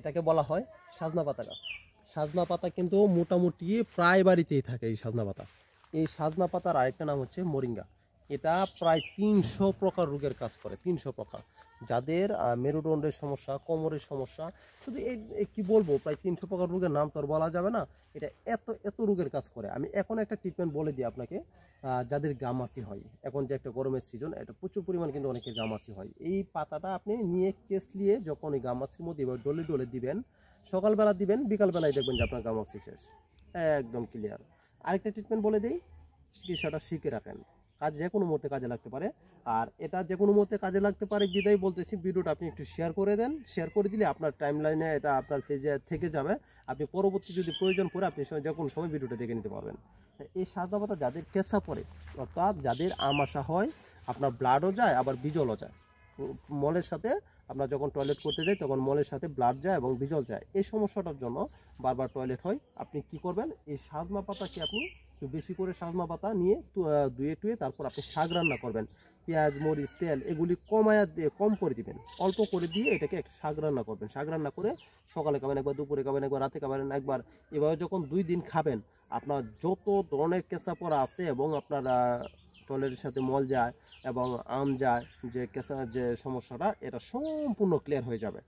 এটাকে বলা হয় সাজনা পাতা গাছ। সাজনা পাতা কিন্তু মোটামুটি প্রায় বাড়িতেই থাকে এই সাজনা পাতা। এই সাজনা পাতার আরেকটা নাম হচ্ছে মোরিঙ্গা। এটা প্রায় ৩০০ প্রকার রোগের কাজ করে, ৩০০ প্রকার। যাদের মেরুদণ্ডের সমস্যা, কোমরের সমস্যা, শুধু এই কি বলবো, প্রায় ৩০০ প্রকার রোগের নাম তো আর বলা যাবে না। এটা এত এত রোগের কাজ করে। আমি এখন একটা ট্রিটমেন্ট বলে দিই আপনাকে। যাদের গামাচি হয়, এখন যে একটা গরমের সিজন, এটা প্রচুর পরিমাণ কিন্তু অনেকের গামাচি হয়। এই পাতাটা আপনি নিয়ে কেসলিয়ে যখন ওই গামাচির মধ্যে এবার ডলে ডলে দিবেন, সকালবেলা দিবেন, বিকালবেলায় দেখবেন যে আপনার গামাচি শেষ, একদম ক্লিয়ার। আরেকটা ট্রিটমেন্ট বলে দিই, চিকিৎসাটা শিখে রাখেন, কাজ যে কোনো মুহূর্তে কাজে লাগতে পারে। আর এটা যে কোনো মুহূর্তে কাজে লাগতে পারে বিদায় বলতেছি, ভিডিওটা আপনি একটু শেয়ার করে দেন। শেয়ার করে দিলে আপনার টাইম লাইনে এটা আপনার পেজে থেকে যাবে। আপনি পরবর্তী যদি প্রয়োজন পড়ে আপনি যে কোনো সময় ভিডিওটা দেখে নিতে পারবেন। এই সাজনা পাতা যাদের কেঁচা পড়ে, অর্থাৎ যাদের আমাশা হয়, আপনার ব্লাডও যায় আবার বিজলও যায়, মলের সাথে আমরা যখন টয়লেট করতে যাই তখন মলের সাথে ব্লাড যায় এবং বিজল যায়, এই সমস্যাটার জন্য বারবার টয়লেট হয়, আপনি কি করবেন, এই সাজনা পাতাকে আপনি একটু বেশি করে সাজনা পাতা নিয়ে ধুয়ে টুয়ে তারপর আপনি শাক রান্না করবেন। পেঁয়াজ, মরিচ, তেল এগুলি কম করে দিবেন, অল্প করে দিয়ে এটাকে একটা শাক রান্না করবেন। শাক রান্না করে সকালে খাবেন একবার, দুপুরে খাবেন একবার, রাতে খাবেন একবার। এভাবে যখন 2 দিন খাবেন, আপনার যত ধরনের কেঁচা পড়া আছে এবং আপনার টয়লেটের সাথে মল যায় এবং আম যায়, যে কেঁচা যে সমস্যাটা, এটা সম্পূর্ণ ক্লিয়ার হয়ে যাবে।